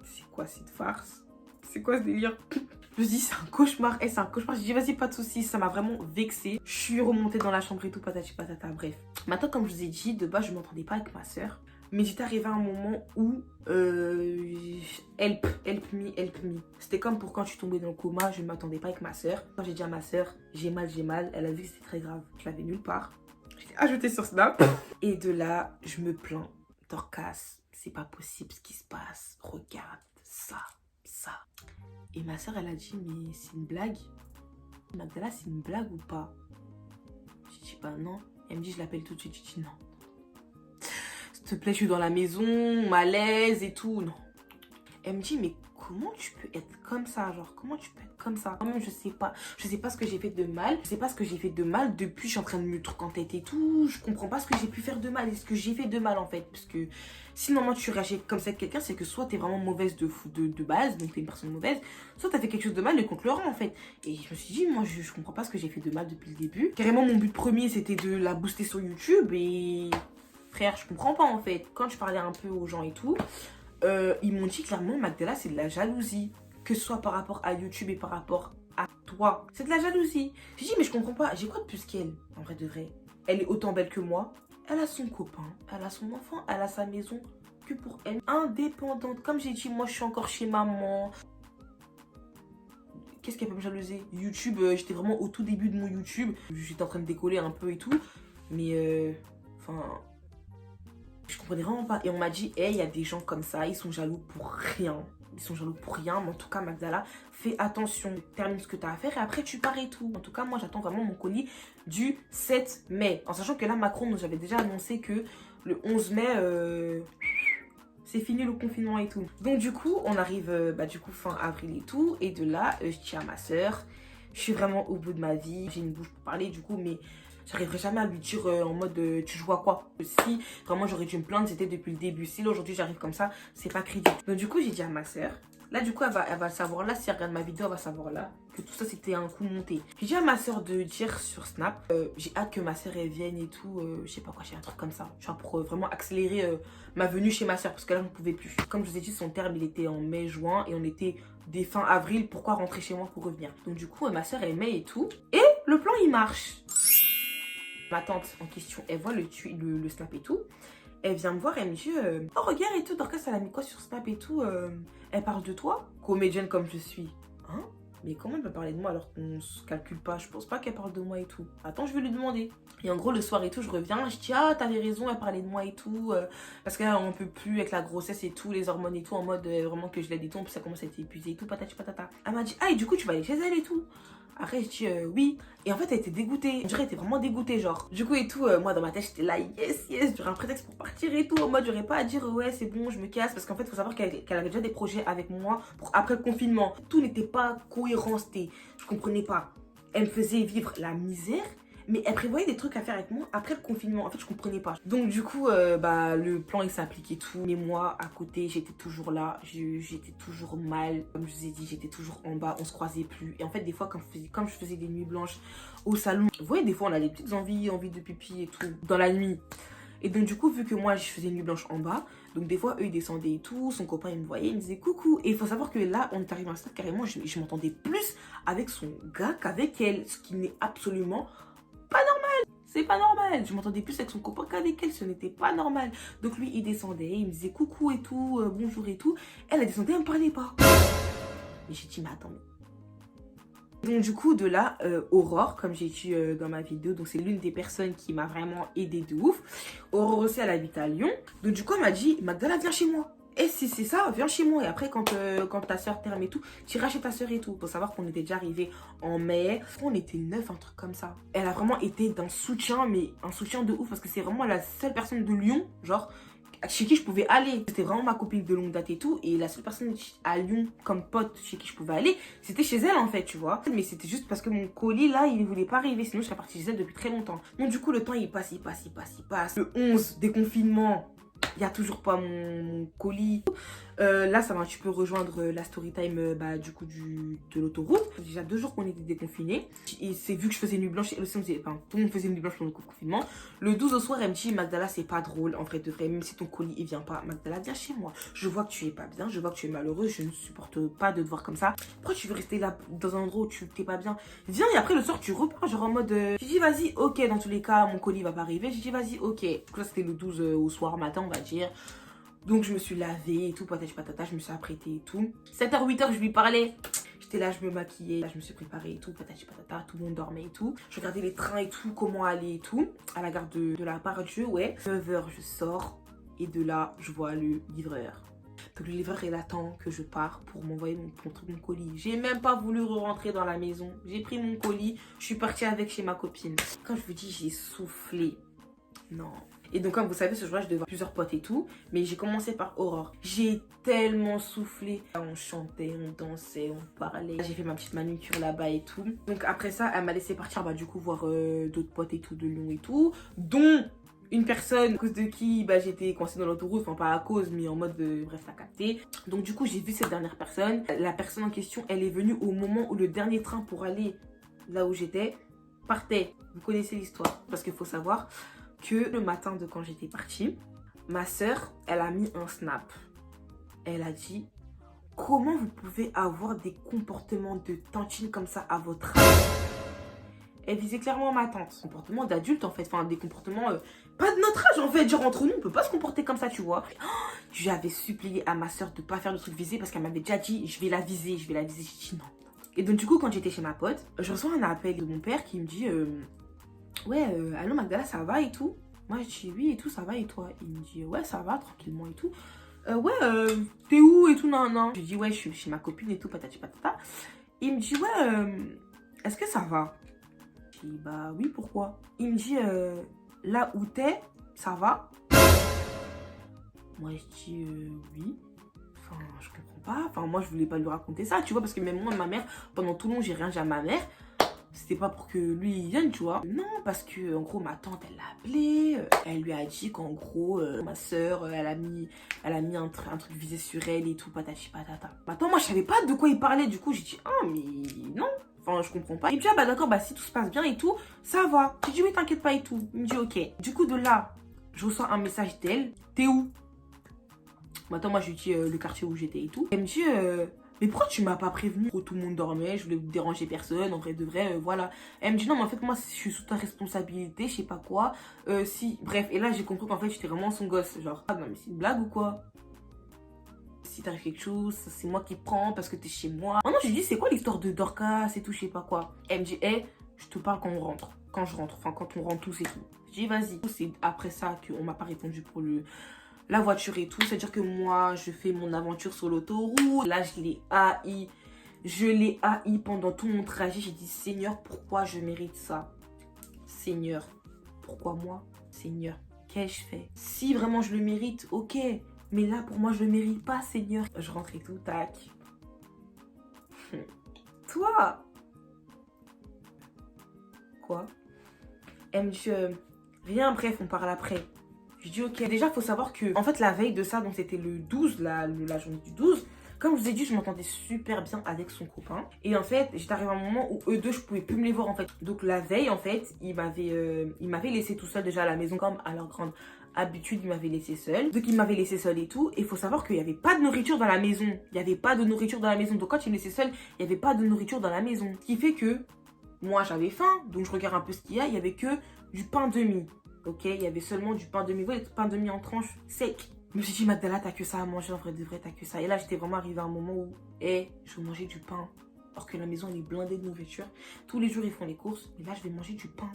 c'est quoi cette farce? C'est quoi ce délire? Je me dis, c'est un cauchemar. C'est un cauchemar. J'ai dit, vas-y, pas de soucis. Ça m'a vraiment vexée. Je suis remontée dans la chambre et tout, patati patata. Bref. Maintenant, comme je vous ai dit, de base, je m'entendais pas avec ma soeur. Mais j'étais arrivée à un moment où help me. C'était comme pour quand je suis tombée dans le coma, je ne m'attendais pas avec ma soeur. Quand j'ai dit à ma soeur, j'ai mal, elle a vu que c'était très grave. Je l'avais nulle part. J'étais ajoutée sur Snap. Et de là, je me plains. Dorcas, c'est pas possible ce qui se passe. Regarde ça. Et ma soeur, elle a dit, mais c'est une blague. Magdala, c'est une blague ou pas? J'ai dit, bah non. Elle me dit, je l'appelle tout de suite. J'ai dit, non. S'il te plaît, je suis dans la maison, malaise et tout. Non. Elle me dit, mais comment tu peux être comme ça? Genre, comment tu peux être comme ça? Moi-même, je sais pas. Je sais pas ce que j'ai fait de mal. Je sais pas ce que j'ai fait de mal. Depuis, je suis en train de me truc en tête et tout. Je comprends pas ce que j'ai pu faire de mal et ce que j'ai fait de mal, en fait. Parce que si normalement tu réagis comme ça avec quelqu'un, c'est que soit t'es vraiment mauvaise de base, donc t'es une personne mauvaise, soit t'as fait quelque chose de mal et qu'on te le rend, en fait. Et je me suis dit, moi, je comprends pas ce que j'ai fait de mal depuis le début. Carrément, mon but premier, c'était de la booster sur YouTube et... Frère, je comprends pas, en fait. Quand je parlais un peu aux gens et tout... ils m'ont dit clairement, Magdala, c'est de la jalousie. Que ce soit par rapport à YouTube et par rapport à toi. C'est de la jalousie. J'ai dit, mais je comprends pas. J'ai quoi de plus qu'elle, en vrai de vrai? Elle est autant belle que moi. Elle a son copain. Elle a son enfant. Elle a sa maison. Que pour elle. Indépendante. Comme j'ai dit, moi, je suis encore chez maman. Qu'est-ce qu'elle peut me jalouser? YouTube, j'étais vraiment au tout début de mon YouTube. J'étais en train de décoller un peu et tout. Mais, enfin... je comprenais vraiment pas. Et on m'a dit, hey, il y a des gens comme ça, ils sont jaloux pour rien. Ils sont jaloux pour rien. Mais en tout cas, Magdala, fais attention. Termine ce que tu as à faire et après, tu pars et tout. En tout cas, moi, j'attends vraiment mon colis du 7 mai. En sachant que là, Macron nous avait déjà annoncé que le 11 mai, c'est fini le confinement et tout. Donc, du coup, on arrive fin avril et tout. Et de là, je dis à ma soeur, je suis vraiment au bout de ma vie. J'ai une bouche pour parler, du coup, mais... j'arriverai jamais à lui dire en mode tu joues à quoi? Si vraiment j'aurais dû me plaindre, c'était depuis le début. Si là aujourd'hui j'arrive comme ça, c'est pas crédible. Donc du coup j'ai dit à ma soeur, là du coup elle va savoir là, si elle regarde ma vidéo, elle va savoir là que tout ça c'était un coup monté. J'ai dit à ma soeur de dire sur Snap, j'ai hâte que ma soeur elle vienne et tout, je sais pas quoi, j'ai un truc comme ça. Tu vois, pour vraiment accélérer ma venue chez ma soeur parce que là je ne pouvais plus. Comme je vous ai dit, son terme il était en mai-juin et on était dès fin avril. Pourquoi rentrer chez moi pour revenir? Donc du coup ma soeur elle met et tout et le plan il marche. Ma tante en question, elle voit le Snap et tout. Elle vient me voir, elle me dit oh regarde et tout, Dorcas elle a mis quoi sur Snap et tout, elle parle de toi? Comédienne comme je suis. Hein? Mais comment elle peut parler de moi alors qu'on se calcule pas? Je pense pas qu'elle parle de moi et tout. Attends, je vais lui demander. Et en gros, le soir et tout, je reviens, je dis ah, t'avais raison, elle parlait de moi et tout. Parce qu'elle on peut plus avec la grossesse et tout, les hormones et tout, en mode vraiment que je l'aide et tout, en plus ça commence à être épuisé et tout, patati patata. Elle m'a dit ah, et du coup, tu vas aller chez elle et tout. Après, je dis oui. Et en fait, elle était dégoûtée. Je dirais, elle était vraiment dégoûtée, genre. Du coup, et tout, moi, dans ma tête, j'étais là, yes, yes. J'aurais un prétexte pour partir et tout. En mode, j'aurais pas à dire, ouais, c'est bon, je me casse. Parce qu'en fait, il faut savoir qu'elle avait déjà des projets avec moi pour après le confinement. Tout n'était pas cohérent, je comprenais pas. Elle me faisait vivre la misère. Mais elle prévoyait des trucs à faire avec moi après le confinement. En fait, je comprenais pas. Donc, du coup, le plan, il s'appliquait tout. Mais moi, à côté, j'étais toujours là. J'étais toujours mal. Comme je vous ai dit, j'étais toujours en bas. On se croisait plus. Et en fait, des fois, comme je faisais des nuits blanches au salon, vous voyez, des fois, on a des petites envies de pipi et tout dans la nuit. Et donc, du coup, vu que moi, je faisais une nuit blanche en bas, donc des fois, eux, ils descendaient et tout. Son copain, il me voyait, il me disait coucou. Et il faut savoir que là, on est arrivé à un stade, carrément, je m'entendais plus avec son gars qu'avec elle. Ce qui n'est absolument pas normal, c'est pas normal. Je m'entendais plus avec son copain qu'avec elle, ce n'était pas normal. Donc lui, il descendait, il me disait coucou et tout, bonjour et tout. Elle descendait, elle me parlait pas. Mais j'ai dit, mais attends. Donc du coup, de là, Aurore, comme j'ai dit dans ma vidéo, donc c'est l'une des personnes qui m'a vraiment aidée de ouf. Aurore aussi, elle habite à Lyon. Donc du coup, elle m'a dit, Magdala, viens chez moi. Et si c'est ça, viens chez moi. Et après, quand ta soeur termine et tout, tu iras chez ta soeur et tout. Faut savoir qu'on était déjà arrivé en mai. On était 9, un truc comme ça. Elle a vraiment été d'un soutien, mais un soutien de ouf. Parce que c'est vraiment la seule personne de Lyon, genre, chez qui je pouvais aller. C'était vraiment ma copine de longue date et tout. Et la seule personne à Lyon, comme pote, chez qui je pouvais aller, c'était chez elle en fait, tu vois. Mais c'était juste parce que mon colis, là, il ne voulait pas arriver. Sinon, je serais partie chez elle depuis très longtemps. Donc du coup, le temps, il passe. Le 11, déconfinement. Il n'y a toujours pas mon colis. Là, ça va un petit peu rejoindre la story time du coup de l'autoroute. Déjà 2 jours qu'on était déconfinés. Et c'est vu que je faisais une nuit blanche. Tout le monde faisait une nuit blanche pendant le confinement. Le 12 au soir, elle me dit Magdala, c'est pas drôle en vrai de vrai. Même si ton colis il vient pas, Magdala, viens chez moi. Je vois que tu es pas bien. Je vois que tu es malheureuse. Je ne supporte pas de te voir comme ça. Pourquoi tu veux rester là dans un endroit où tu t'es pas bien? Viens et après le soir, tu repars. Genre en mode. J'ai dit vas-y, ok. Dans tous les cas, mon colis va pas arriver. J'ai dit vas-y, ok. Donc là, c'était le 12 au soir, matin, on va dire. Donc je me suis lavée et tout, patati patata, je me suis apprêtée et tout. 7h, 8h, je lui parlais. J'étais là, je me maquillais, là, je me suis préparée et tout, patati patata, tout le monde dormait et tout. Je regardais les trains et tout, comment aller et tout. À la gare de la Part-Dieu, ouais. 9h, je sors et de là, je vois le livreur. Donc le livreur, il attend que je pars pour m'envoyer mon colis. J'ai même pas voulu rentrer dans la maison. J'ai pris mon colis, je suis partie avec chez ma copine. Quand je vous dis, j'ai soufflé. Non. Et donc comme vous savez, ce jour-là, je devais avoir plusieurs potes et tout. Mais j'ai commencé par Aurore. J'ai tellement soufflé. On chantait, on dansait, on parlait. J'ai fait ma petite manucure là-bas et tout. Donc après ça, elle m'a laissé partir du coup voir d'autres potes et tout de Lyon et tout. Dont une personne à cause de qui j'étais coincée dans l'autoroute. Enfin pas à cause, mais en mode bref, t'as capté. Donc du coup, j'ai vu cette dernière personne. La personne en question, elle est venue au moment où le dernier train pour aller là où j'étais partait. Vous connaissez l'histoire. Parce qu'il faut savoir que le matin de quand j'étais partie, ma soeur, elle a mis un snap. Elle a dit, comment vous pouvez avoir des comportements de tantine comme ça à votre âge? Elle visait clairement ma tante. Comportement d'adulte en fait, enfin des comportements pas de notre âge en fait, genre entre nous on peut pas se comporter comme ça, tu vois. J'avais supplié à ma soeur de pas faire de trucs visés parce qu'elle m'avait déjà dit je vais la viser. J'ai dit non. Et donc du coup quand j'étais chez ma pote, je reçois un appel de mon père qui me dit ouais, allô Magdala, ça va et tout? Moi je dis oui et tout, ça va et toi? Il me dit ouais, ça va, tranquillement et tout. Ouais, t'es où et tout, non. Je lui dis ouais, je suis chez ma copine et tout, patati patata. Il me dit ouais, est-ce que ça va? Je dis bah oui, pourquoi? Il me dit là où t'es, ça va? Moi je dis oui. Enfin, je comprends pas. Enfin, moi je voulais pas lui raconter ça, tu vois, parce que même moi, ma mère, pendant tout le long, j'ai rien dit à ma mère. C'était pas pour que lui il vienne, tu vois. Non, parce que en gros ma tante elle l'a appelé, elle lui a dit qu'en gros ma soeur elle a mis un truc visé sur elle et tout, patati patata. Attends, moi je savais pas de quoi il parlait, du coup j'ai dit ah mais non, enfin je comprends pas. Il me dit ah bah d'accord, bah si tout se passe bien et tout, ça va. J'ai dit oui t'inquiète pas et tout. Il me dit ok. Du coup de là, je reçois un message d'elle, t'es où? Attends, moi je lui dis le quartier où j'étais et tout. Elle me dit mais pourquoi tu m'as pas prévenu? Tout le monde dormait, je voulais déranger personne, en vrai de vrai, voilà. Elle me dit non, mais en fait, moi, je suis sous ta responsabilité, je sais pas quoi. Si, bref, et là, j'ai compris qu'en fait, j'étais vraiment son gosse. Genre, ah non, mais c'est une blague ou quoi? si t'arrive quelque chose, c'est moi qui prends parce que t'es chez moi. Maintenant, je lui dis, c'est quoi l'histoire de Dorcas et tout, je sais pas quoi. Elle me dit, hé, je te parle quand on rentre. Quand je rentre, enfin quand on rentre tous et tout. Je dis, vas-y. C'est après ça qu'on m'a pas répondu pour la voiture et tout. C'est-à-dire que moi, je fais mon aventure sur l'autoroute. Là, je l'ai haï. Je l'ai haï pendant tout mon trajet. J'ai dit, Seigneur, pourquoi je mérite ça? Seigneur, pourquoi moi? Seigneur, qu'ai-je fait? Si vraiment je le mérite, ok. Mais là, pour moi, je le mérite pas, Seigneur. Je rentre et tout, tac. Toi? Quoi? Elle me dit, rien, bref, on parle après. Je dis, ok. Déjà, il faut savoir que, en fait, la veille de ça, donc c'était le 12, la journée du 12, comme je vous ai dit, je m'entendais super bien avec son copain. Et en fait, j'étais arrivée à un moment où eux deux, je pouvais plus me les voir, en fait. Donc, la veille, en fait, il m'avait laissé tout seul déjà à la maison, comme à leur grande habitude, il m'avait laissé seul. Donc, il m'avait laissé seul et tout. Et il faut savoir qu'il n'y avait pas de nourriture dans la maison. Il n'y avait pas de nourriture dans la maison. Donc, quand il me laissait seul, il n'y avait pas de nourriture dans la maison. Ce qui fait que moi, j'avais faim. Donc, je regarde un peu ce qu'il y a. Il n'y avait que du pain demi. Ok, il y avait seulement du pain demi. Vous voyez, le pain demi en tranches sec. Je me suis dit, Magdala, t'as que ça à manger, en vrai de vrai, t'as que ça. Et là, j'étais vraiment arrivée à un moment où, je veux manger du pain. Alors que la maison, elle est blindée de nourriture. Tous les jours, ils font les courses. Mais là, je vais manger du pain.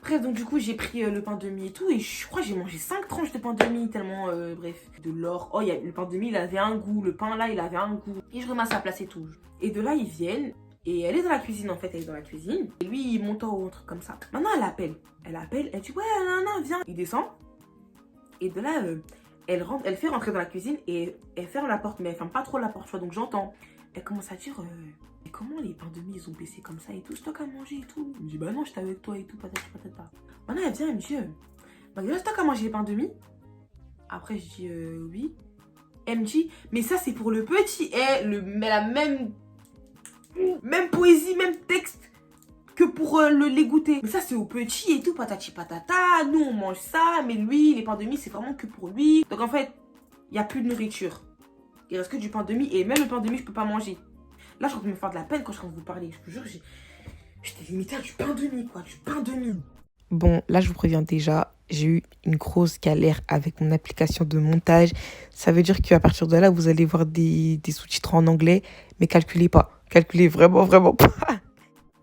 Bref, donc du coup, j'ai pris le pain demi et tout. Et je crois que j'ai mangé 5 tranches de pain demi, tellement, bref, de l'or. Oh, le pain demi, il avait un goût. Le pain, là, il avait un goût. Et je ramasse à place et tout. Et de là, ils viennent. Et elle est dans la cuisine, en fait, elle est dans la cuisine. Et lui, il monte en haut, un truc comme ça. Maintenant, elle appelle. Elle dit, ouais, non, viens. Il descend. Et de là, elle rentre, elle fait rentrer dans la cuisine et elle ferme la porte, mais elle ferme pas trop la porte, tu vois. Donc j'entends. Elle commence à dire, mais comment les pains demi, ils ont baissé comme ça et tout, je t'ai qu'à manger et tout. Je me dis, bah non, j'étais avec toi et tout, patati patata. Maintenant, elle vient, elle me dit, Magdalena, je t'ai qu'à manger les pains demi. Après, je dis, oui. Elle me dit, mais ça, c'est pour le petit. Mais la même poésie, même texte que pour les goûter. Mais ça, c'est au petit et tout, patati patata. Nous, on mange ça, mais lui, les pains de mie, c'est vraiment que pour lui. Donc, en fait, il n'y a plus de nourriture. Il reste que du pain de mie. Et même le pain de mie, je peux pas manger. Là, je suis en train de me faire de la peine quand je suis en train de vous parler. Je vous jure, j'étais limitée à du pain de mie, quoi. Du pain de mie. Bon, là, je vous préviens déjà, j'ai eu une grosse galère avec mon application de montage. Ça veut dire qu'à partir de là, vous allez voir des sous-titres en anglais, mais calculez pas. Calculez vraiment, vraiment pas.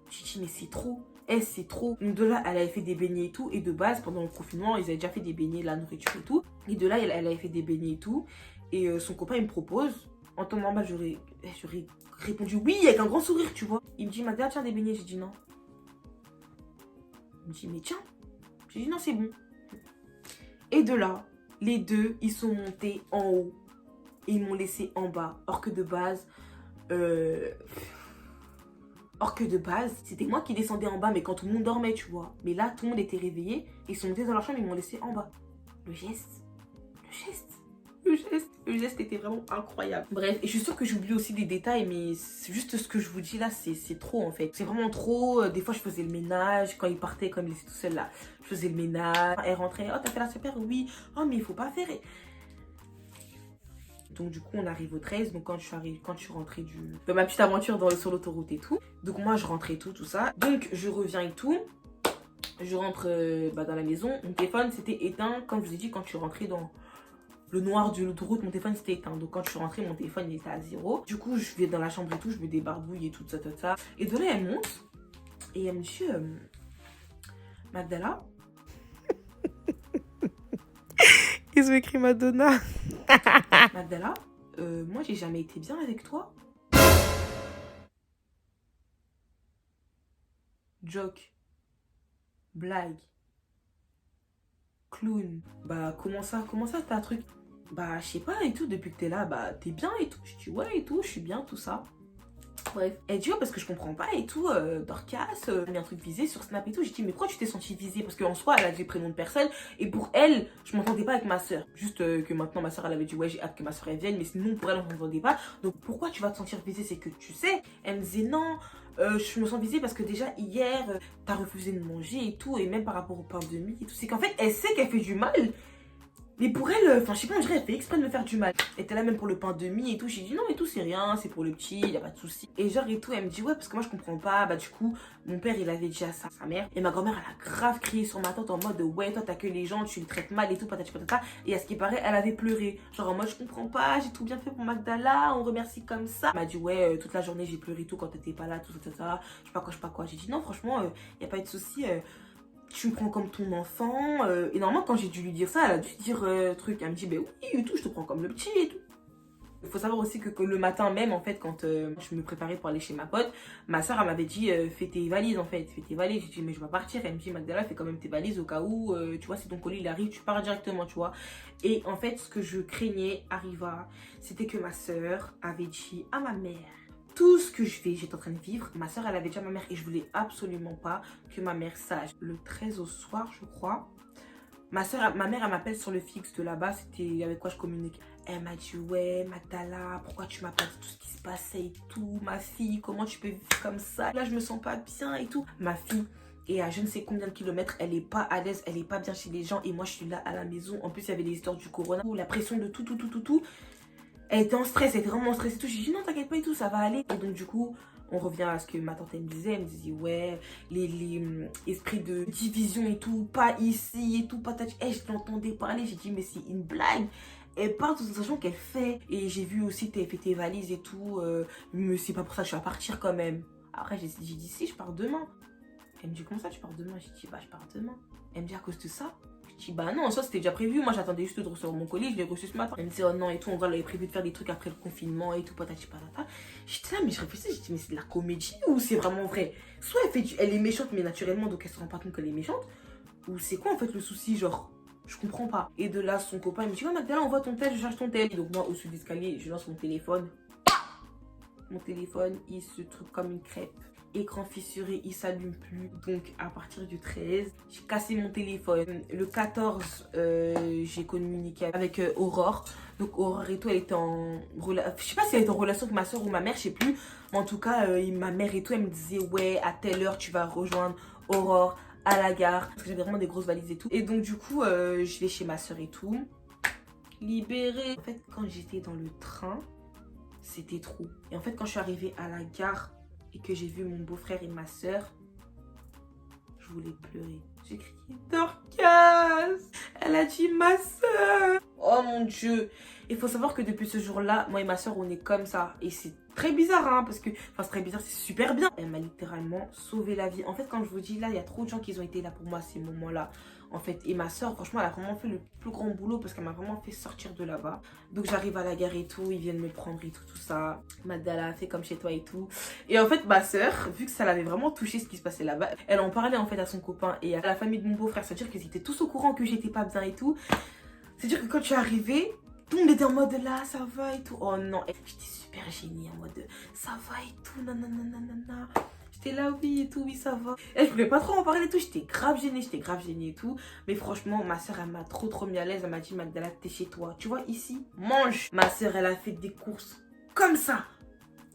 J'ai dit, mais c'est trop. C'est trop. Donc de là, elle avait fait des beignets et tout. Et de base, pendant le confinement, ils avaient déjà fait des beignets, la nourriture et tout. Et de là, elle avait fait des beignets et tout. Et son copain, il me propose. En temps normal, j'aurais répondu oui, avec un grand sourire, tu vois. Il me dit, Magda, tiens, des beignets. J'ai dit non. Il me dit, mais tiens. J'ai dit non, c'est bon. Et de là, les deux, ils sont montés en haut. Et ils m'ont laissé en bas. Or que de base, c'était moi qui descendais en bas, mais quand tout le monde dormait, tu vois. Mais là, tout le monde était réveillé. Ils sont montés dans leur chambre, ils m'ont laissé en bas. Le geste était vraiment incroyable. Bref, et je suis sûre que j'oublie aussi des détails, mais c'est juste ce que je vous dis là, c'est trop en fait. C'est vraiment trop. Des fois, je faisais le ménage. Quand il partait, comme il était tout seul là, je faisais le ménage. Elle rentrait, oh, t'as fait la super? Oui. Oh, mais il faut pas faire. Donc du coup, on arrive au 13. Donc quand je suis rentrée de ma petite aventure sur l'autoroute et tout. Donc moi, je rentrais tout ça. Donc je reviens et tout. Je rentre dans la maison. Mon téléphone s'était éteint. Comme je vous ai dit, quand je suis rentrée dans le noir de l'autoroute, mon téléphone s'était éteint. Donc quand je suis rentrée, mon téléphone il était à 0. Du coup, je vais dans la chambre et tout. Je me débarbouille et tout ça. Et de là, elle monte. Et elle me dit, Magdala. Ils ont écrit Madonna. Magdala, moi, j'ai jamais été bien avec toi. Joke. Blague. Clown. Bah, comment ça t'as un truc? Bah, je sais pas et tout, depuis que t'es là, bah, t'es bien et tout. Je dis ouais et tout, je suis bien, tout ça. Bref. Elle dit, parce que je comprends pas et tout, Dorcas, elle a mis un truc visé sur Snap et tout. J'ai dit, mais pourquoi tu t'es sentie visée? Parce qu'en soi, elle a dit le prénom de personne. Et pour elle, je m'entendais pas avec ma soeur. Juste que maintenant, ma soeur, elle avait dit, ouais, j'ai hâte que ma soeur elle vienne. Mais sinon, pour elle, on s'entendait pas. Donc, pourquoi tu vas te sentir visée? C'est que tu sais. Elle me disait, non, je me sens visée parce que déjà, hier, t'as refusé de manger et tout. Et même par rapport au pain de mie et tout. C'est qu'en fait, elle sait qu'elle fait du mal. Mais pour elle, enfin je sais pas, on dirait elle fait exprès de me faire du mal. Elle était là même pour le pain de mie et tout. J'ai dit non et tout c'est rien, c'est pour le petit, y a pas de souci. Et genre et tout, elle me dit ouais parce que moi je comprends pas. Bah du coup, mon père il avait dit à sa mère. Et ma grand-mère elle a grave crié sur ma tante en mode ouais toi t'as que les gens, tu les traites mal et tout, patati patata. Et à ce qui paraît, elle avait pleuré. Genre en mode je comprends pas, j'ai tout bien fait pour Magdala, on remercie comme ça. Elle m'a dit ouais toute la journée j'ai pleuré tout quand t'étais pas là, tout ça, ça. Je sais pas quoi. J'ai dit non franchement, y a pas de souci. Tu me prends comme ton enfant. Et normalement, quand j'ai dû lui dire ça, elle a dû dire truc. Elle me dit, ben oui, et tout, je te prends comme le petit et tout. Il faut savoir aussi que le matin même, en fait, quand je me préparais pour aller chez ma pote, ma soeur, elle m'avait dit, fais tes valises, en fait, fais tes valises. J'ai dit, mais je vais partir. Elle me dit, Magdala, fais quand même tes valises au cas où, tu vois, si ton colis, il arrive, tu pars directement, tu vois. Et en fait, ce que je craignais arriva, c'était que ma soeur avait dit à ma mère, tout ce que j'étais en train de vivre, ma soeur elle avait déjà ma mère et je voulais absolument pas que ma mère sache. Le 13 au soir je crois, ma mère elle m'appelle sur le fixe de là-bas, c'était avec quoi je communique. Elle m'a dit ouais Magdala, pourquoi tu m'as pas dit tout ce qui se passait et tout, ma fille, comment tu peux vivre comme ça, là je me sens pas bien et tout. Ma fille et à je ne sais combien de kilomètres, elle est pas à l'aise, elle est pas bien chez les gens et moi je suis là à la maison. En plus il y avait les histoires du corona, la pression de tout. Elle était en stress, elle était vraiment en stress et tout. J'ai dit non, t'inquiète pas et tout, ça va aller. Et donc, du coup, on revient à ce que ma tante elle me disait. Elle me disait, ouais, les esprits de division et tout, pas ici et tout, patate. Et je l'entendais parler. J'ai dit, mais c'est une blague. Elle parle tout en sachant qu'elle fait. Et j'ai vu aussi, t'as fait tes valises et tout. Mais c'est pas pour ça que je vais partir quand même. Après, j'ai dit, si, je pars demain. Elle me dit, comment ça, tu pars demain? J'ai dit, bah, je pars demain. Elle me dit, à cause de ça? Je dis bah non, ça c'était déjà prévu. Moi j'attendais juste de recevoir mon colis, je l'ai reçu ce matin. Elle me dit oh non et tout, on avait prévu de faire des trucs après le confinement et tout, patati patata. J'étais là, mais je réfléchissais, j'ai dit mais c'est de la comédie ou c'est vraiment vrai? Soit elle est méchante, mais naturellement, donc elle se rend pas compte qu'elle est méchante. Ou c'est quoi en fait le souci, genre je comprends pas. Et de là, son copain il me dit oh Magdala, on voit ton tel, je cherche ton tel. Et donc moi, au-dessus de l'escalier, je lance mon téléphone. Mon téléphone, il se trouve comme une crêpe. Écran fissuré, il s'allume plus. Donc à partir du 13, j'ai cassé mon téléphone. Le 14, j'ai communiqué avec Aurore. Donc Aurore et tout, elle était en relation. Je sais pas si elle était en relation avec ma soeur ou ma mère, je sais plus. Mais en tout cas, ma mère et tout, elle me disait ouais, à telle heure tu vas rejoindre Aurore à la gare. Parce que j'avais vraiment des grosses valises et tout. Et donc du coup, je vais chez ma soeur et tout. Libérée. En fait, quand j'étais dans le train, c'était trop. Et en fait, quand je suis arrivée à la gare et que j'ai vu mon beau-frère et ma soeur, je voulais pleurer. J'ai crié Dorcas. Elle a dit ma soeur. Oh mon Dieu. Il faut savoir que depuis ce jour-là, moi et ma soeur, on est comme ça. Et c'est très bizarre, hein, parce que... Enfin, c'est très bizarre, c'est super bien. Elle m'a littéralement sauvé la vie. En fait, quand je vous dis, là, il y a trop de gens qui ont été là pour moi à ces moments-là. En fait, et ma soeur, franchement, elle a vraiment fait le plus grand boulot parce qu'elle m'a vraiment fait sortir de là-bas. Donc, j'arrive à la gare et tout, ils viennent me prendre et tout, tout ça. Magdala, fais comme chez toi et tout. Et en fait, ma soeur, vu que ça l'avait vraiment touché ce qui se passait là-bas, elle en parlait en fait à son copain et à la famille de mon beau-frère. C'est-à-dire qu'ils étaient tous au courant que j'étais pas bien et tout. C'est-à-dire que quand je suis arrivée, tout le monde était en mode là, ça va et tout. Oh non, j'étais super gênée en mode ça va et tout, nanana. J'étais là, oui et tout, oui, ça va. Et je voulais pas trop en parler et tout, j'étais grave gênée et tout. Mais franchement, ma soeur, elle m'a trop mis à l'aise. Elle m'a dit, Magdala, t'es chez toi. Tu vois, ici, mange. Ma soeur, elle a fait des courses comme ça,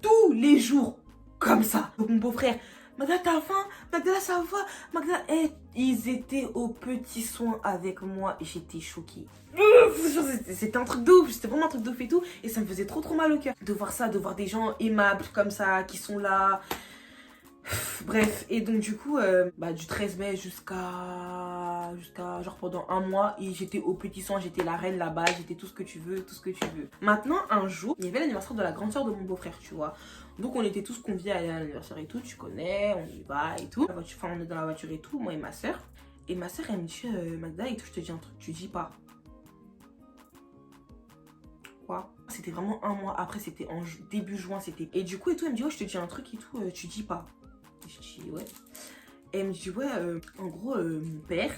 tous les jours, comme ça. Donc mon beau-frère, Magdala, t'as faim? Magdala, ça va? Magdala, ils étaient aux petits soins avec moi et j'étais choquée. C'était un truc de ouf, c'était vraiment un truc de ouf et tout. Et ça me faisait trop mal au cœur. De voir ça, de voir des gens aimables comme ça, qui sont là. Bref, et donc du coup, du 13 mai jusqu'à genre pendant un mois, et j'étais au petit soin, j'étais la reine là-bas, j'étais tout ce que tu veux, tout ce que tu veux. Maintenant, un jour, il y avait l'anniversaire de la grande soeur de mon beau-frère, tu vois. Donc on était tous conviés à aller à l'anniversaire et tout, tu connais, on y va et tout. Enfin, on est dans la voiture et tout, moi et ma soeur. Et ma soeur, elle me dit, Magda, et tout, je te dis un truc, tu dis pas. Quoi? C'était vraiment un mois après, c'était en début juin, c'était. Et du coup, et tout, elle me dit, ouais, je te dis un truc et tout, tu dis pas. Je dis ouais. Et elle me dit ouais, en gros, mon père,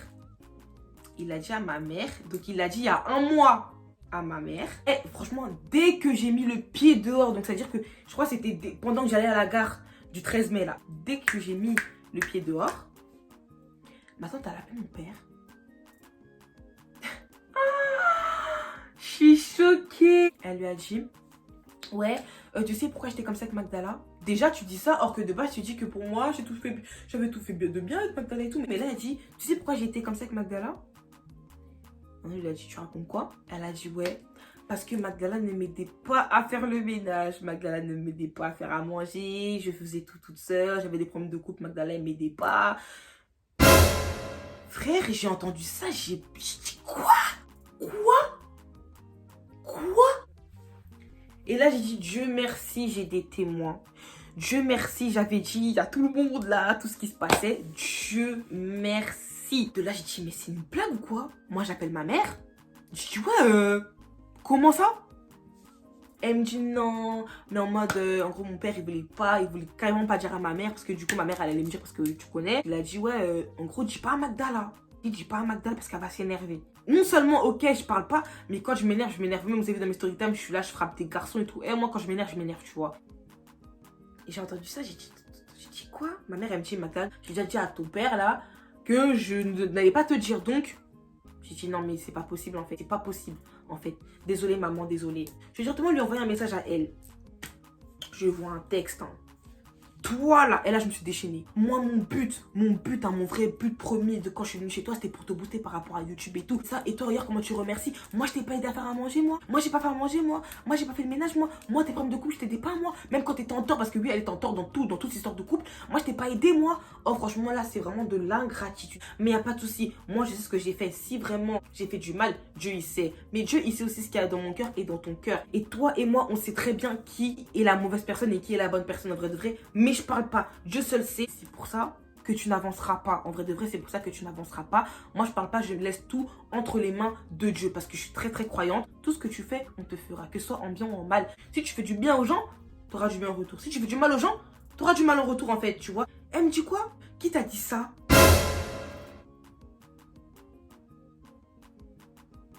il a dit à ma mère, donc il l'a dit il y a un mois à ma mère. Et franchement, dès que j'ai mis le pied dehors, donc c'est à dire que je crois que c'était pendant que j'allais à la gare du 13 mai là, dès que j'ai mis le pied dehors, ma tante a appelé mon père. Je suis choquée. Elle lui a dit ouais, tu sais pourquoi j'étais comme ça avec Magdala? Déjà tu dis ça, or que de base tu dis que pour moi j'avais tout fait de bien avec Magdala et tout. Mais là elle dit, tu sais pourquoi j'ai été comme ça avec Magdala? On lui a dit, tu racontes quoi? Elle a dit, ouais, parce que Magdala ne m'aidait pas à faire le ménage. Magdala ne m'aidait pas à faire à manger. Je faisais tout toute seule. J'avais des problèmes de couple. Magdala, elle m'aidait pas. Frère, j'ai entendu ça. J'ai dit, quoi? Quoi? Quoi? Et là, j'ai dit, Dieu merci, j'ai des témoins. Dieu merci, j'avais dit à tout le monde là, tout ce qui se passait. Dieu merci. De là, j'ai dit, mais c'est une blague ou quoi? Moi, j'appelle ma mère. Je dis, ouais, comment ça? Elle me dit non, mais en mode, en gros, mon père, il voulait carrément pas dire à ma mère, parce que du coup, ma mère, elle allait me dire, parce que tu connais. Il a dit, ouais, en gros, dis pas à Magdala. Il dit pas à Magdala parce qu'elle va s'énerver. Non seulement, ok, je parle pas, mais quand je m'énerve. Même vous avez vu dans mes story time, je suis là, je frappe des garçons et tout. Et moi, quand je m'énerve, tu vois. Et j'ai entendu ça, j'ai dit quoi? Ma mère, elle me dit, Magdala, j'ai déjà dit à ton père, là, que je n'allais pas te dire, donc... J'ai dit non mais c'est pas possible en fait, c'est pas possible en fait. Désolée maman, désolée. Je vais directement lui envoyer un message à elle. Je vois un texte, hein. Toi là, et là je me suis déchaînée. Moi mon but, mon vrai but premier de quand je suis venue chez toi, c'était pour te booster par rapport à YouTube et tout. Ça, et toi regarde comment tu remercies. Moi je t'ai pas aidé à faire à manger moi. Moi j'ai pas fait à manger moi. Moi j'ai pas fait le ménage moi. Moi tes problèmes de couple je t'aidais pas moi. Même quand t'étais en tort, parce que oui elle était en tort dans toute cette histoire de couple. Moi je t'ai pas aidé moi. Oh franchement là c'est vraiment de l'ingratitude. Mais y a pas de souci. Moi je sais ce que j'ai fait. Si vraiment j'ai fait du mal, Dieu il sait. Mais Dieu il sait aussi ce qu'il y a dans mon cœur et dans ton cœur. Et toi et moi on sait très bien qui est la mauvaise personne et qui est la bonne personne en vrai de vrai. Mais je parle pas. Dieu seul sait. C'est pour ça que tu n'avanceras pas. En vrai de vrai, c'est pour ça que tu n'avanceras pas. Moi, je parle pas, je laisse tout entre les mains de Dieu. Parce que je suis très très croyante. Tout ce que tu fais, on te fera. Que ce soit en bien ou en mal. Si tu fais du bien aux gens, tu auras du bien en retour. Si tu fais du mal aux gens, tu auras du mal en retour en fait, tu vois. Elle me dit quoi? Qui t'a dit ça?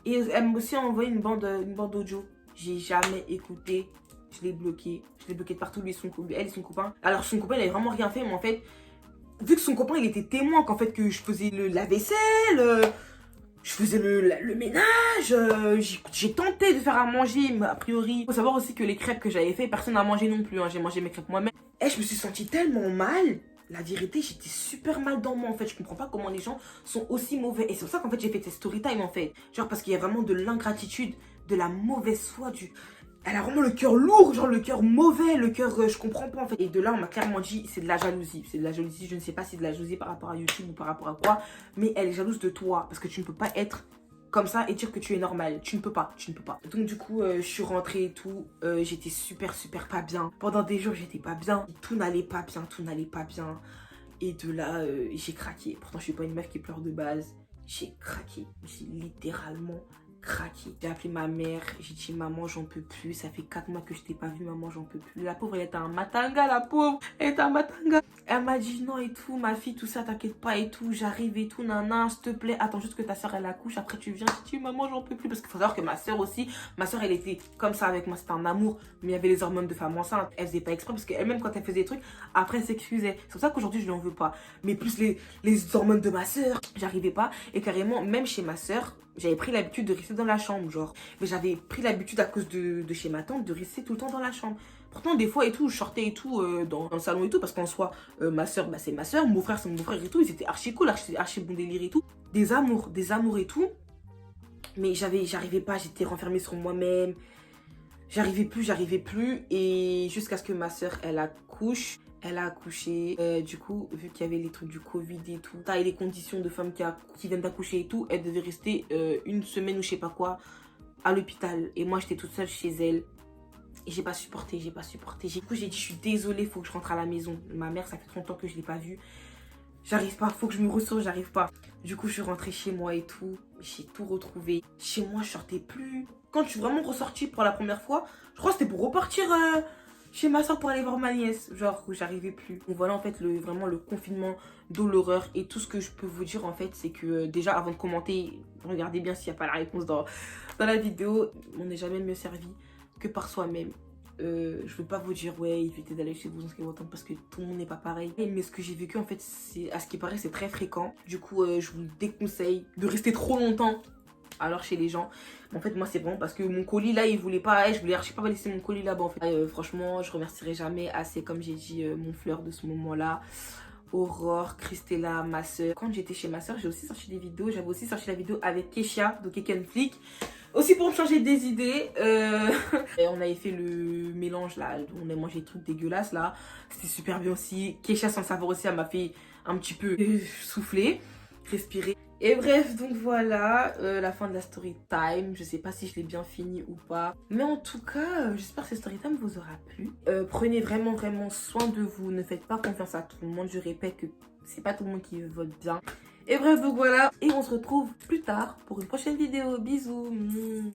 Et elle m'a aussi envoyé une bande audio. J'ai jamais écouté. Je l'ai bloqué. Je l'ai bloqué de partout, lui elle et son copain. Alors son copain, il avait vraiment rien fait, mais en fait, vu que son copain, il était témoin qu'en fait, que je faisais la vaisselle, je faisais le ménage, j'ai tenté de faire à manger, mais a priori. Il faut savoir aussi que les crêpes que j'avais fait, personne n'a mangé non plus, hein. J'ai mangé mes crêpes moi-même. Et je me suis sentie tellement mal. La vérité, j'étais super mal dans moi en fait. Je comprends pas comment les gens sont aussi mauvais. Et c'est pour ça qu'en fait, j'ai fait cette story time en fait. Genre parce qu'il y a vraiment de l'ingratitude, de la mauvaise foi, elle a vraiment le cœur lourd, genre le cœur mauvais, le cœur, je comprends pas en fait. Et de là, on m'a clairement dit, c'est de la jalousie. C'est de la jalousie, je ne sais pas si c'est de la jalousie par rapport à YouTube ou par rapport à quoi. Mais elle est jalouse de toi, parce que tu ne peux pas être comme ça et dire que tu es normal. Tu ne peux pas, tu ne peux pas. Donc du coup, je suis rentrée et tout. J'étais super pas bien. Pendant des jours, j'étais pas bien. Tout n'allait pas bien, tout n'allait pas bien. Et de là, j'ai craqué. Pourtant, je suis pas une meuf qui pleure de base. J'ai craqué. J'ai littéralement craqué. J'ai appelé ma mère, j'ai dit maman j'en peux plus, ça fait 4 mois que je t'ai pas vu, maman j'en peux plus. La pauvre elle était un matanga, la pauvre, elle était un matanga. Elle m'a dit non et tout, ma fille tout ça t'inquiète pas et tout, j'arrive et tout, nana, s'il te plaît, attends juste que ta soeur elle accouche, après tu viens. J'ai dit maman j'en peux plus, parce qu'il faut savoir que ma soeur aussi, ma soeur elle était comme ça avec moi, c'était un amour, mais il y avait les hormones de femme enceinte, elle faisait pas exprès parce qu'elle-même quand elle faisait des trucs, après elle s'excusait. C'est pour ça qu'aujourd'hui je lui en veux pas, mais plus les hormones de ma soeur, j'arrivais pas. Et carrément même chez ma soeur, j'avais pris l'habitude de rester dans la chambre, genre. Mais j'avais pris l'habitude à cause de chez ma tante de rester tout le temps dans la chambre. Pourtant, des fois et tout, je sortais et tout dans le salon et tout, parce qu'en soi, ma soeur, bah, c'est ma soeur, mon frère, c'est mon frère et tout. Ils étaient archi cool, archi bon délire et tout. Des amours et tout. Mais j'arrivais pas, j'étais renfermée sur moi-même. J'arrivais plus. Et jusqu'à ce que ma soeur, elle accouche. Elle a accouché, du coup, vu qu'il y avait les trucs du Covid et tout, et les conditions de femmes qui viennent d'accoucher et tout, elle devait rester une semaine ou je sais pas quoi à l'hôpital. Et moi, j'étais toute seule chez elle. Et j'ai pas supporté. Du coup, j'ai dit, je suis désolée, faut que je rentre à la maison. Ma mère, ça fait 30 ans que je l'ai pas vue. J'arrive pas, faut que je me ressource, j'arrive pas. Du coup, je suis rentrée chez moi et tout. J'ai tout retrouvé. Chez moi, je sortais plus. Quand je suis vraiment ressortie pour la première fois, je crois que c'était pour repartir... chez ma soeur pour aller voir ma nièce, genre où j'arrivais plus. Donc voilà en fait vraiment le confinement de l'horreur. Et tout ce que je peux vous dire en fait c'est que déjà avant de commenter, regardez bien s'il n'y a pas la réponse dans la vidéo. On n'est jamais mieux servi que par soi-même. Je veux pas vous dire ouais évitez d'aller chez vous en ce qui est autant parce que tout le monde n'est pas pareil. Mais ce que j'ai vécu en fait c'est à ce qui paraît c'est très fréquent. Du coup je vous déconseille de rester trop longtemps alors chez les gens. En fait moi c'est vraiment parce que mon colis là il voulait pas, je voulais archi pas laisser mon colis là-bas en fait. Franchement je remercierai jamais assez comme j'ai dit mon fleur de ce moment là. Aurore, Christella, ma soeur. Quand j'étais chez ma soeur, j'ai aussi sorti des vidéos. J'avais aussi sorti la vidéo avec Kesha de Keken Flick. Aussi pour me changer des idées. Et on avait fait le mélange là. On a mangé des trucs dégueulasses là. C'était super bien aussi. Kesha, sans le savoir aussi, elle m'a fait un petit peu souffler, respirer. Et bref, donc voilà, la fin de la story time. Je sais pas si je l'ai bien fini ou pas. Mais en tout cas, j'espère que cette story time vous aura plu. Prenez vraiment soin de vous. Ne faites pas confiance à tout le monde. Je répète que c'est pas tout le monde qui vote bien. Et bref, donc voilà. Et on se retrouve plus tard pour une prochaine vidéo. Bisous.